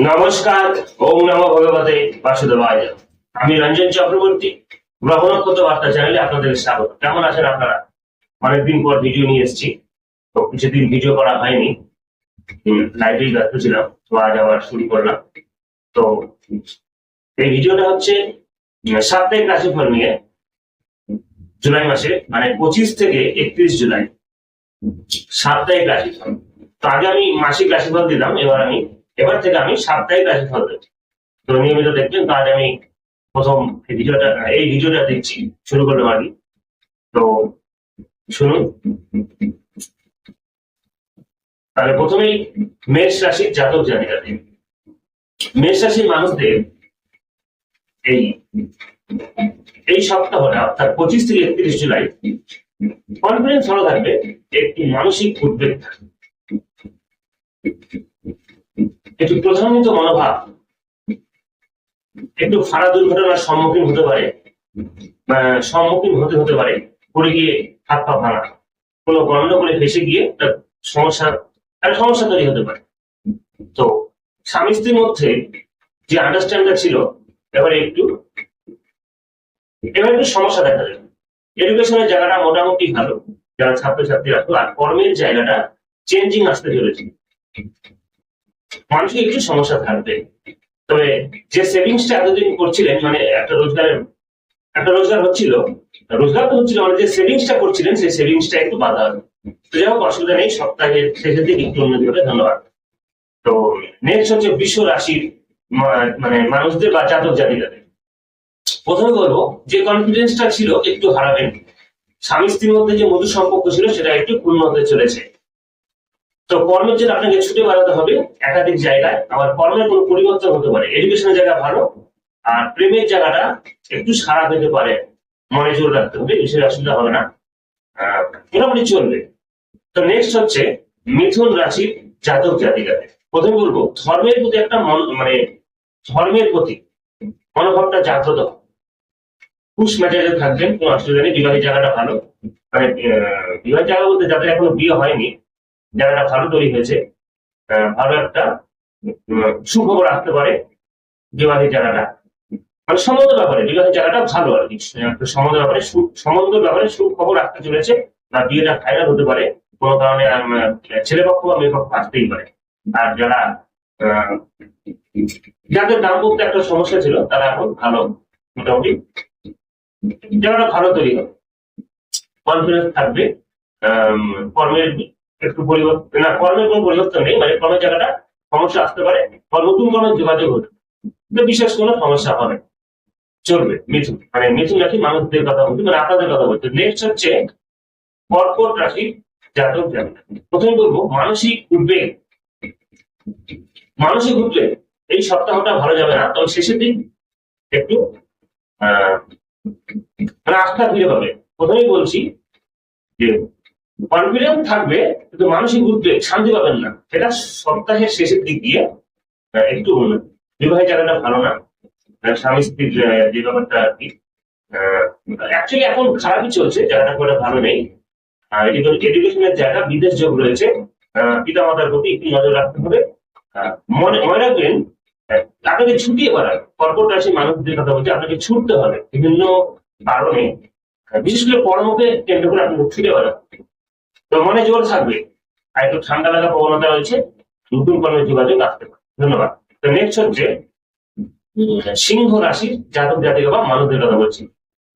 নমস্কার। ওম নমো ভগবতে বাসুদেবায়। আমি রঞ্জন চক্রবর্তী, গ্রহ নক্ষত্র বার্তা চ্যানেলে আপনাদের স্বাগত। কেমন আছেন আপনারা? অনেকদিন পর ভিডিও নিয়ে এসেছি, তো কিছুদিন ভিডিও করা হয়নি, লাইভেই ব্যস্ত ছিলাম, তো আজ আবার শুরু করলাম। তো এই ভিডিওটা হচ্ছে সাপ্তাহিক রাশিফল নিয়ে, জুলাই মাসে মানে 25 থেকে 31 জুলাই সাপ্তাহিক রাশিফল। তো আগে আমি মাসিক রাশিফল দিলাম, এবার থেকে আমি সাপ্তাহিক রাশিফল দেব। তো নিয়মিত দেখবেন। তো আজ আমি প্রথম এই ভিডিওটা দেখছি, শুরু করলাম আর কি। তো শুনুন। তাহলে প্রথমেই মেষ রাশির জাতক জাতিকাদের, মেষ রাশির মানুষদের এই এই সপ্তাহটা অর্থাৎ 25 থেকে 31 জুলাই কনফিডেন্স ভালো থাকবে, একটি মানসিক উদ্বেগ থাকবে, একটু প্রধানিত মনোভাব, একটু ফাড়া দুর্ঘটনার সম্মুখীন হতে পারে, হতে পারে, পড়ে গিয়ে হাত পা ভাঙা, কোনো গন্ডগোলে ফেসে গিয়ে সমস্যা তৈরি হতে পারে। তো স্বামী স্ত্রীর মধ্যে যে আন্ডারস্ট্যান্ডটা ছিল, এবারে একটু সমস্যা দেখা যাবে। এডুকেশনের জায়গাটা মোটামুটি ভালো, যারা ছাত্রছাত্রীরা, আর কর্মের জায়গাটা চেঞ্জিং আসতে চলেছে, মানুষের একটু সমস্যা থাকবে। তবে যে সেভিংসটা এতদিন করছিলেন, মানে একটা রোজগার হচ্ছিল, মানে যে সেভিংসটা করছিলেন, সেই সেভিংসটা একটু বাধা হবে। তো যাই হোক, অসুবিধা নেই, সপ্তাহের শেষের দিকে একটু উন্নতি হবে। ধন্যবাদ। তো নেক্সট হচ্ছে বিশ্ব রাশির মানে মানুষদের বা জাতক জাতিকাদের। প্রথমে বলবো, যে কনফিডেন্সটা ছিল একটু হারাবেন। স্বামী স্ত্রীর মধ্যে যে মধুর সম্পর্ক ছিল, সেটা একটু পূর্ণ হতে চলেছে। তো কর্মের জন্য আপনাকে ছুটে বেড়াতে হবে একাধিক জায়গায়, আবার কর্মের কোনো পরিবর্তন হতে পারে। এডুকেশনের জায়গা ভালো, আর প্রেমের জায়গাটা একটু সারা পেতে পারে, মনে জোর রাখতে হবে, বিশেষ অসুবিধা হবে না, মোটামুটি চলবে। তো নেক্সট হচ্ছে মিথুন রাশির জাতক জাতিকাদের। প্রথমে বলবো, ধর্মের প্রতি একটা ধর্মের প্রতি মনোভাবটা জাগ্রত, পুষ মেজাজে থাকবেন, কোনো অসুবিধা নেই। বিবাহের জায়গাটা ভালো, মানে বিবাহের জায়গা বলতে যাদের এখনো বিয়ে হয়নি, জায়গাটা ভালো তৈরি হয়েছে, ভালো একটা সুখবর আসতে পারে বিবাহের জায়গাটা, মানে সম্বন্ধের ব্যাপারে বিবাহের জায়গাটা ভালো আর কি। সম্বন্ধের ব্যাপারে সুখবর আসতে চলেছে, বা বিয়েটা ফাইনাল হতে পারে কোনো কারণে, ছেলে পক্ষ বা মেয়ে পক্ষ আসতেই পারে। আর যাদের দাম্পত্য একটা সমস্যা ছিল, তারা এখন ভালো, মোটামুটি জায়গাটা ভালো তৈরি হবে, কনফিডেন্স থাকবে। কর্মের একটু পরিবর্তন, না কর্মের কোনো পরিবর্তন নেই, মানে কর্মের জায়গাটা সমস্যা আসতে পারে, বা নতুন কর্মের যোগাযোগ হতে, বিশেষ কোনো সমস্যা হবে, চলবে। মিথুন রাশি মানুষদের কথা বলছি, মানে আপনাদের কথা বলছি। নেক্সট হচ্ছে কর্কট রাশি জাতক জাতিকা। প্রথমে বলবো, মানসিক উদ্বেগ এই সপ্তাহটা ভালো যাবে না, তবে শেষের দিন একটু মানে আস্থা ফিরে পাবে। প্রথমেই বলছি যে কনফিডেন্স থাকবে, কিন্তু মানসিক উদ্বেগ, শান্তি পাবেন না, সেটা সপ্তাহের শেষের দিক দিয়ে একটু উন্নতি। বিবাহের জায়গাটা ভালো না, স্বামী স্ত্রীর যে ব্যাপারটা আর কি, অ্যাকচুয়ালি এখন খারাপই চলছে, জায়গাটা করে ভালো নেই। এডুকেশনের জায়গা, বিদেশ যোগ রয়েছে, পিতা মাতার প্রতি একটু নজর রাখতে হবে। মনে রাখবেন, আপনাকে ছুটিয়ে বেড়াবে। কর্কট রাশি মানুষদের কথা বলছে, আপনাকে ছুটতে হবে বিভিন্ন কারণে, বিশেষ করে কর্মকে কেন্দ্র করে আপনাকে ছুটে বেড়াবে। তো মনে জোর থাকবে, আর একটু ঠান্ডা লাগা প্রবণতা রয়েছে, নতুন কর্মের যোগাযোগ আসতে পারে। ধন্যবাদ। তো নেক্সট হচ্ছে সিংহ রাশির জাতক জাতিকা বা মানুষদের কথা বলছি।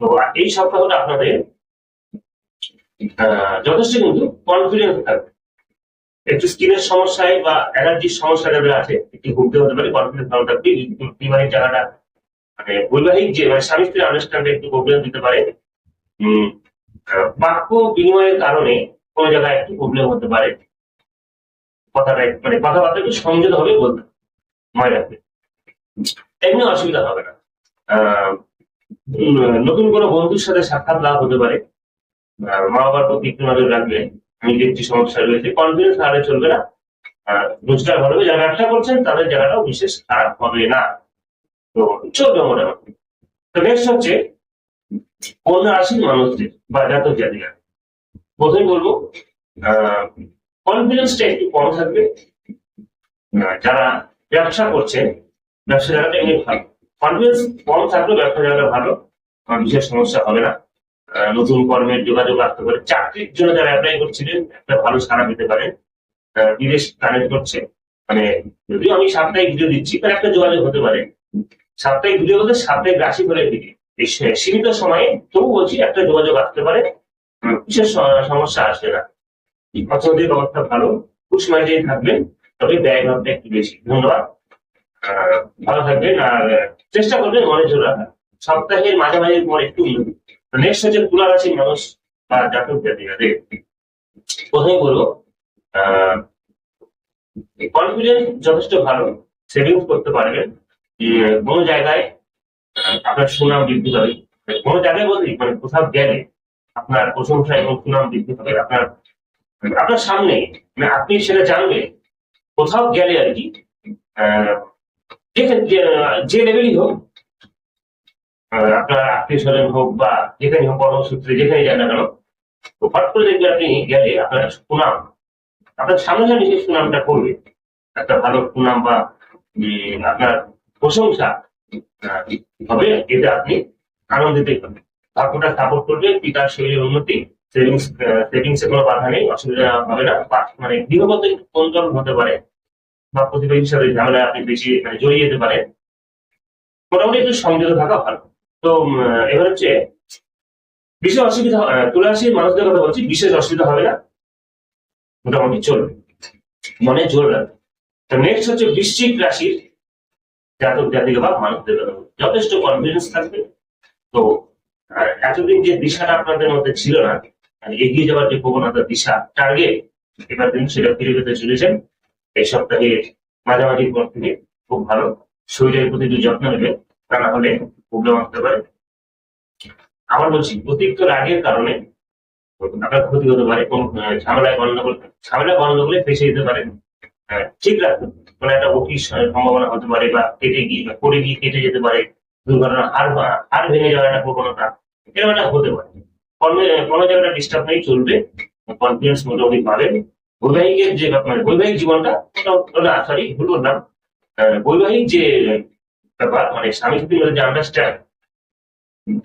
তো এই সপ্তাহটা আপনাদের যথেষ্ট কিন্তু কনফিডেন্স থাকবে। একটু স্কিনের সমস্যায় বা অ্যালার্জির সমস্যা যাদের আছে, একটু ভুগতে হতে পারে, কনফিডেন্স ভালো থাকবে। বিবাহের জায়গাটা, মানে বৈবাহিক যে স্বামী স্ত্রীর আন্ডারস্ট্যান্ডে একটু প্রবলেম দিতে পারে। বাক্য বিনিময়ের কারণে কোনো জায়গায় একটু প্রবলেম হতে পারে, কথাবার্তা একটু সংযত হবে বলতে, মনে রাখবে, এমনি অসুবিধা হবে না। নতুন কোনো বন্ধুর সাথে সাক্ষাৎ লাভ হতে পারে, মা বাবার প্রতি একটু নজর রাখবে, নিজের যে সমস্যা রয়েছে। কনফিডেন্স হারালে চলবে না, রোজগার ভালো হবে। যারা ব্যবসা করছেন, তাদের জায়গাটাও বিশেষ খারাপ হবে না, তো চলবে মোটামুটি। তো নেক্সট হচ্ছে কন্যা রাশির মানুষদের বা জাতক জাতিকা। প্রথমে বলবো, কনফিডেন্সটা একটু কম থাকবে। যারা ব্যবসা করছেন, ব্যবসা জায়গাটা এমনি ভালো, কনফিডেন্স কম থাকলেও ব্যবসা জায়গাটা ভালো, বিশেষ সমস্যা হবে না। নতুন কর্মের যোগাযোগ আসতে পারে, চাকরির জন্য যারা অ্যাপ্লাই করছিলেন একটা ভালো সাড়া পেতে পারেন। বিদেশ কানেক্ট করছে, মানে যদিও আমি সাপ্তাহিক ভিডিও দিচ্ছি তার একটা যোগাযোগ হতে পারে। সাপ্তাহিক ভিডিও বলতে সাপ্তাহিক রাশি ফলের ভিডিও, এই সীমিত সময়ে তবু বলছি একটা যোগাযোগ আসতে পারে, বিশেষ সমস্যা আসবে না। অর্থনৈতিক অবস্থা ভালো, খুশ মাইন্ডে থাকবেন, তবে ব্যয় ভাবটা একটু বেশি। ধন্যবাদ। ভালো থাকবেন আর চেষ্টা করবেন মনে জোর রাখা, সপ্তাহের মাঝামাঝি পর একটু উন্নতি। নেক্সট হচ্ছে তুলা রাশির মানুষ বা জাতক জাতিকাদের, প্রথমে বলবো কনফিডেন্স যথেষ্ট ভালো, সেভিংস করতে পারবেন। কোনো জায়গায় আপনার সুনাম বৃদ্ধি পাবে, কোনো জায়গায় বলতে মানে কোথাও গেলে আপনার প্রশংসা এবং সুনাম বৃদ্ধি পাবে আপনার আপনার সামনে, মানে আপনি সেটা জানবেন কোথাও গেলে আর কি। যে লেভেলই হোক, আপনার আত্মীয় স্বজন হোক বা যেখানে হোক, কর্মসূত্রে যেখানে যান না কেন, হঠাৎ করে দেখলে আপনি গেলে আপনার সুনাম, আপনার সামনাসামনি সেই সুনামটা করবে, একটা ভালো সুনাম বা আপনার প্রশংসা হবে, এতে আপনি আনন্দিত হবেন। ভাগ্যটা সাপোর্ট করবে, পিতার শরীরের উন্নতি, সেভিংস এ কোনো বাধা নেই, অসুবিধা হবে না। মানে গৃহবদ্ধ একটু কোন্দল হতে পারে বা প্রতিবেশীর সাথে ঝামেলা আপনি বেশি মানে জড়িয়ে যেতে পারে, মোটামুটি একটু সংযত থাকা ভালো। তো এবার হচ্ছে বিশেষ অসুবিধা, তুলা রাশির মানুষদের কথা বলছি, বিশেষ অসুবিধা হবে না, মোটামুটি চলবে, মনে জোর রাখবে। তো নেক্সট হচ্ছে বৃশ্চিক রাশির জাতক জাতিকা বা মানুষদের কথা বলছি, যথেষ্ট কনফিডেন্স থাকবে। তো এতদিন যে দিশাটা আপনাদের মধ্যে ছিল না, মানে এগিয়ে যাওয়ার যে প্রবণতা, দিশা, টার্গেট, এবার কিন্তু সেটা ফিরে পেতে চলেছেন এই সপ্তাহে মাঝামাঝির পর থেকে। খুব ভালো, শরীরের প্রতি একটু যত্ন নেবে, তা না হলে প্রবলেম আসতে পারে। আবার বলছি, অতিরিক্ত রাগের কারণে আপনার ক্ষতি হতে পারে, কোন ঝামেলা গন্ডগোলে ফেসে যেতে পারে। ঠিক রাখতে হবে। মানে একটা অফিস সম্ভাবনা হতে পারে, বা কেটে গিয়ে বা পড়ে গিয়ে কেটে যেতে পারে, দুর্ঘটনা, হাড় ভেঙে যাওয়ার একটা প্রবণতা এরকম একটা হতে পারে। কোনো জায়গাটা ডিস্টার্ব নেই, চলবে, কনফিডেন্স মোটামুটি পাবেন। বৈবাহিকের যে মানে বৈবাহিক জীবনটা, সরি ভুল বললাম, বৈবাহিক যে ব্যাপার, মানে স্বামী স্ত্রীর মধ্যে যে আন্ডারস্ট্যান্ড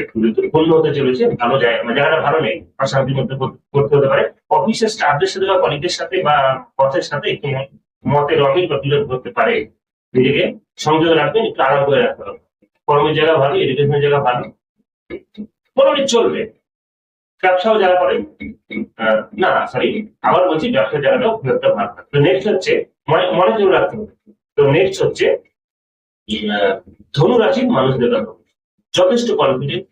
একটু পূর্ণ হতে চলেছে, ভালো যায়, মানে জায়গাটা ভালো নেই, অশান্তির মধ্যে করতে হতে পারে। অফিসের স্টাফদের সাথে বা কলিগদের সাথে বা বসের সাথে একটু মতের অমিল বা বিরোধ করতে পারে, নিজেকে সংযত রাখবেন, একটু আরাম করে রাখতে হবে। কর্মের জায়গা ভালো, এডুকেশনের জায়গা ভালো, মোটামুটি চলবে। ব্যবসাও যারা করে, না সরি আবার বলছি, ব্যবসার জায়গাটাও খুব একটা ভালো। তো নেক্সট হচ্ছে মনে জোর রাখতে হবে। তো নেক্সট হচ্ছে ধনু রাশির মানুষদের কথা, যথেষ্ট কনফিডেন্ট,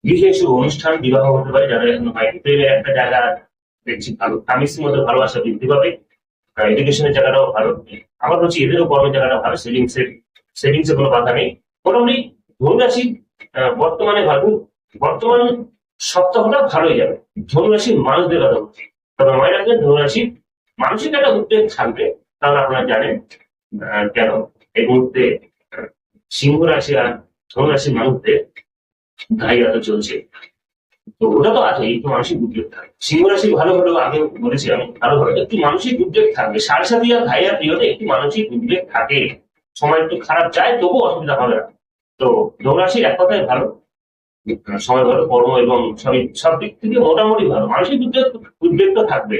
বিশেষ অনুষ্ঠান, বিবাহ হতে পারে, যারা এখন হয়নি, প্রেমের একটা জায়গা দেখছি ভালো, স্বামী স্ত্রীর মধ্যে ভালোবাসা বৃদ্ধি পাবে, এডুকেশনের জায়গাটাও ভালো। আবার বলছি এদেরও কর্মের জায়গাটা ভালো, সেভিংস এ কোনো বাধা নেই, মোটামুটি ধনুরাশি বর্তমানে ভালো, বর্তমান সপ্তাহটা ভালোই যাবে ধনুরাশির মানুষদের কথা বলছি। তবে মনে রাখবেন, ধনুরাশির মানসিক একটা উদ্বেগ থাকবে, কারণ আপনারা জানেন কেন এই মুহূর্তে সিংহ রাশি আর ধনুরাশির মানুষদের ঘাইয়াতে চলছে, তো ওটা তো আছে, একটু মানসিক উদ্বেগ থাকবে। সিংহ রাশি ভালো হলেও আগে বলেছি আমি, ভালো হলে একটু মানসিক উদ্বেগ থাকবে, সাড়ে সাথী আর ভাইয়া প্রিয়তে একটু মানসিক উদ্বেগ থাকে, সময় একটু খারাপ যায়, তবু অসুবিধা হবে না। তো ধনুরাশির এক কথায় ভালো, সময় ভালো, কর্ম এবং সব দিক থেকে মোটামুটি ভালো, মানসিক উদ্বেগ তো থাকবে।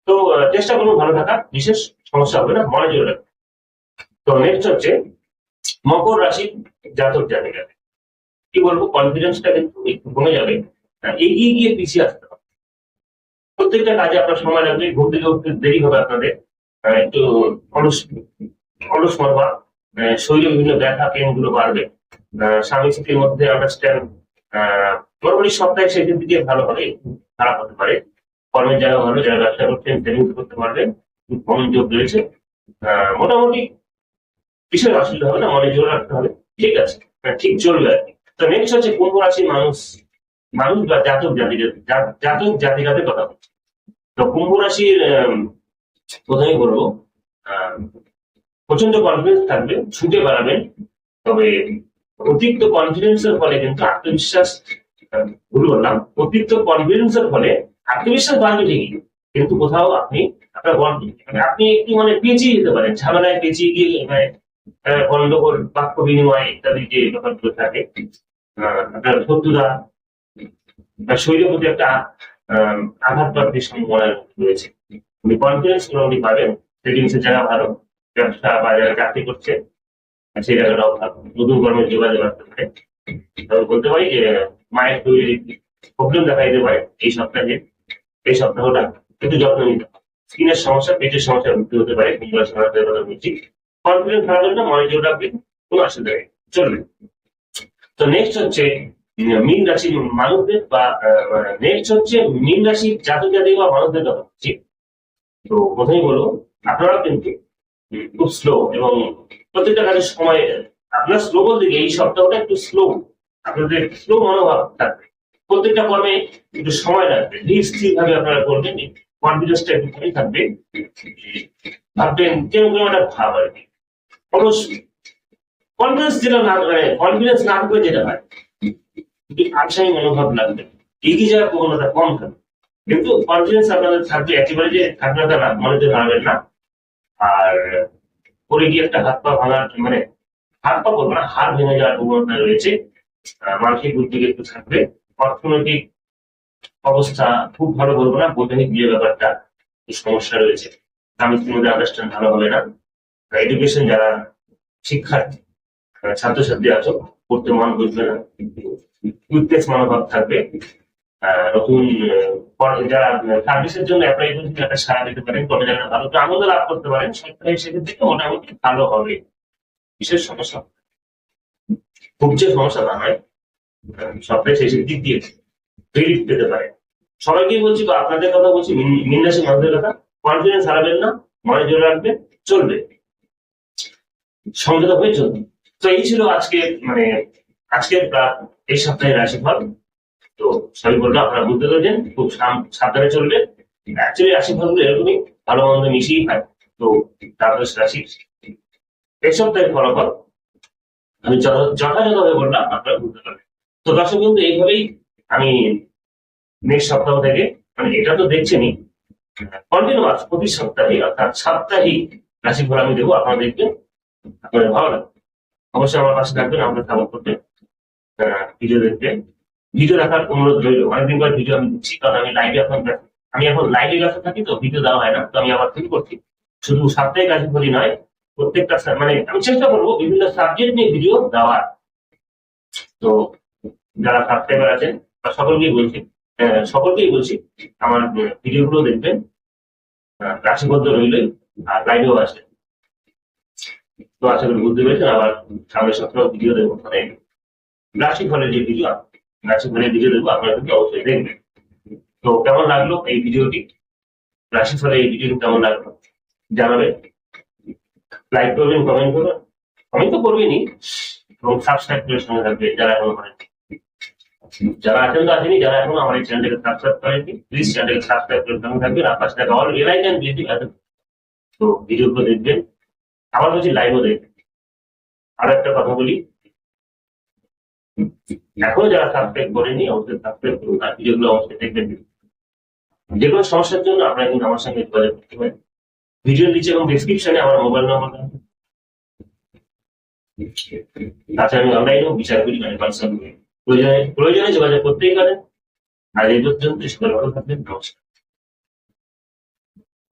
তো চেষ্টা করবো ভালো থাকা, বিশেষ সমস্যা হবে না, মনে জোর রাখবে। তো নেক্সট হচ্ছে মকর রাশির জাতক জাতিকা, কি বলবো, কনফিডেন্সটা কিন্তু একটু কমে যাবে, এগিয়ে গিয়ে পিছিয়ে আসতে হবে। প্রত্যেকটা কাজে আপনার সময় লাগবে, ঘুম থেকে উঠতে দেরি হবে আপনাদের, একটু অলস অলস মনোভাব, শরীরে বিভিন্ন ব্যথা পেন গুলো বাড়বে, স্বামী স্ত্রীর মধ্যে আন্ডারস্ট্যান্ড মোটামুটি সপ্তাহে সেদিন দিকে ভালো হবে, খারাপ হতে পারে। কর্মের জায়গা ভালো, যারা ব্যবসা করছেন সেভিংস করতে পারবেন, মনোযোগ রয়েছে, মোটামুটি বিশেষ অসুবিধা হবে না, মনে জোর রাখতে হবে, ঠিক আছে, ঠিক চলবে আর কি। তো নেক্সট হচ্ছে কুম্ভ রাশির মানুষ বা জাতক জাতিকাদের কথা বলছি। তো কুম্ভ রাশির প্রথমেই বলবো, প্রচন্ড কনফিডেন্স থাকবে, ছুটে বাড়াবেন, তবে অতিরিক্ত কনফিডেন্সের ফলে কিন্তু আত্মবিশ্বাস, ভুল বললাম, অতিরিক্ত কনফিডেন্সের ফলে আত্মবিশ্বাস বাড়বে ঠিকই, কিন্তু কোথাও আপনি আপনার আপনি একটু মানে পেঁচিয়ে যেতে পারেন, ঝামেলায় পেঁচিয়ে গিয়ে মানে গন্ডগোল, বাক্য বিনিময় ইত্যাদি যে ব্যাপারগুলো থাকে, আপনার শত্রুতা বা শরীরের প্রতি একটা আঘাতপ্রাপ্তির সম্ভাবনা রয়েছে। উনি কনফিডেন্স মোটামুটি পাবেন, সেভিংসের জায়গা ভালো, ব্যবসা বা যারা চাকরি করছে সেই জায়গাটাও ভালো, নতুন কর্মের যোগাযোগ আসতে পারে। তবে বলতে পারি যে মায়ের শরীরে প্রবলেম দেখা দিতে পারে এই সপ্তাহে। এই সপ্তাহটা একটু যত্ন নিতে হবে। স্কিনের সমস্যা, পেটের সমস্যা ভর্তি হতে পারে, কনফিডেন্স হারাবেন না, মনোযোগ রাখবেন, কোনো অসুবিধা নেই, চলবে। তো নেক্সট হচ্ছে মীন রাশির মানুষদের বা নেক্সট হচ্ছে মীন রাশির জাতক জাতিক বা মানুষদের কথা বলছি। তো প্রথমেই বলবো, আপনারা কিন্তু খুব স্লো এবং প্রত্যেকটা কাজের সময় আপনার স্লো বলতে গিয়ে এই সপ্তাহটা একটু স্লো, আপনাদের স্লো মনোভাব থাকবে, প্রত্যেকটা কর্মে একটু সময় লাগবে, ধীর স্থির ভাবে আপনারা করবেন, কনফিডেন্সটা একটু কমই থাকবে, ভাববেন কেরকম একটা ভাব আর কি, অবশ্যই কনফিডেন্স যেটা না, মানে কনফিডেন্স না থাকলে যেটা হয় আশাই মনোভাব লাগবে, এগিয়ে যাওয়ার প্রবণতা কম থাকবে, কিন্তু কনফিডেন্স আপনাদের থাকবে, একেবারে যে থাকবে না মনে তো হারাবেন না। আর পরে গিয়ে একটা হাত পা ভাঙার, মানে হাত পা বলবো না, হাত ভেঙে যাওয়ার প্রবণতা রয়েছে, মানসিক উদ্বেগ একটু থাকবে, অর্থনৈতিক অবস্থা খুব ভালো বলবো না, বৈজ্ঞানিক যে ব্যাপারটা সমস্যা রয়েছে, স্বামী স্ত্রীর মধ্যে আন্ডারস্ট্যান্ড ভালো হবে না। এডুকেশন যারা শিক্ষার্থী ছাত্রছাত্রী আছো, পড়তে মন বুঝবে না, উইকনেস মনোভাব থাকবে। নতুন যারা সার্ভিসের জন্য অ্যাপ্লাই করছেন একটা সারা দিতে পারেন, কবে যারা ভালো আনন্দ লাভ করতে পারেন, সরকারি সেক্ষেত্রে মোটামুটি ভালো হবে। বিশেষ সমস্যা, খুব যে সমস্যা না হয়, সপ্তাহে শেষের দিক দিয়ে রিলিফ পেতে পারে। সবাইকেই বলছি বা আপনাদের কথা বলছি, মীন রাশি মানুষদের কথা, কনফিডেন্স হারাবেন না, মনে জোর রাখবেন, চলবে, সমঝোতা হয়ে চলবে। তো এই ছিল আজকে, মানে আজকের এই সপ্তাহের রাশিফল। তো সবই বললো আপনারা বুঝতে পেরেছেন, খুব সাবধানে চলবে। অ্যাকচুয়ালি রাশিফল গুলো এরকমই, ভালো মন্দ মিশিয়ে হয়। তো দ্বাদশ রাশি এই সপ্তাহের ফলাফল আমি যথাযথভাবে বললাম, আপনারা বুঝতে পারবেন। তো দর্শক কিন্তু এইভাবেই আমি নেক্সট সপ্তাহ থেকে, মানে এটা তো দেখছেনই, কন্টিনিউয়াস প্রতি সপ্তাহে অর্থাৎ সাপ্তাহিক রাশিফল আমি দেবো, আপনারা দেখবেন, আপনাদের ভালো লাগবে। অবশ্যই আমার পাশে থাকবেন, আমাদের সাপোর্ট করবেন, ভিডিও দেখবেন, ভিডিও দেখার অনুরোধ রইল। অনেকদিন পর ভিডিও আমি দিচ্ছি, কারণ আমি এখন লাইভে ব্যস্ত থাকি, তো ভিডিও দেওয়া হয় না, তো আমি আবার শুরু করছি। শুধু সাপ্তাহিক রাশিফলই নয়, প্রত্যেকটা মানে আমি চেষ্টা করবো বিভিন্ন সাবজেক্ট নিয়ে ভিডিও দেওয়ার। তো যারা সাবস্ক্রাইবার আছেন বা সকলকেই বলছি আমার ভিডিওগুলো দেখবেন, রাশিবদ্ধ রইলে আর লাইভেও আসে। তো আশা করি বুঝতে পেরেছেন, আবার সামনের সপ্তাহে ভিডিও দেবো, মানে রাশিফলের যে ভিডিও, রাশিফলের ভিডিও দেবো, আপনারা কিন্তু অবশ্যই দেখবেন। তো কেমন লাগলো এই ভিডিওটি, রাশিফলের এই ভিডিওটি কেমন লাগলো জানাবেন, লাইক করবেন, কমেন্ট করবেন, কমেন্ট তো করবেনই, এবং সাবস্ক্রাইব করে সঙ্গে থাকবে যারা এখনো করেন। যারা আছেন তো আসেনি, যারা এখনো আমার এই চ্যানেলটাকে সাবস্ক্রাইব করেননি, প্লিজ চ্যানেলটাকে সাবস্ক্রাইব করে সঙ্গে থাকবেন, আর পাশে থাকা অল বেল আইকন দিয়ে দিবেন। তো ভিডিওগুলো দেখবেন, আবার বলছি লাইভও দেখবেন। আরো একটা কথা বলি, এখনো যারা সাবস্ক্রাইব করেনি অবশ্যই সাবস্ক্রাইব করুন, আর ভিডিওগুলো অবশ্যই দেখবেন। যে কোনো সমস্যার জন্য আপনারা কিন্তু আমার সঙ্গে যোগাযোগ করতে পারেন, ভিডিওর নিচে এবং ডিসক্রিপশনে আমার মোবাইল নম্বর আছে। তাছাড়া আমি অনলাইনেও বিচার করি, মানে পার্সোনাল প্রয়োজনে যোগাযোগ করতেই পারেন। আর এই পর্যন্ত সকলে ভালো থাকবেন, নমস্কার।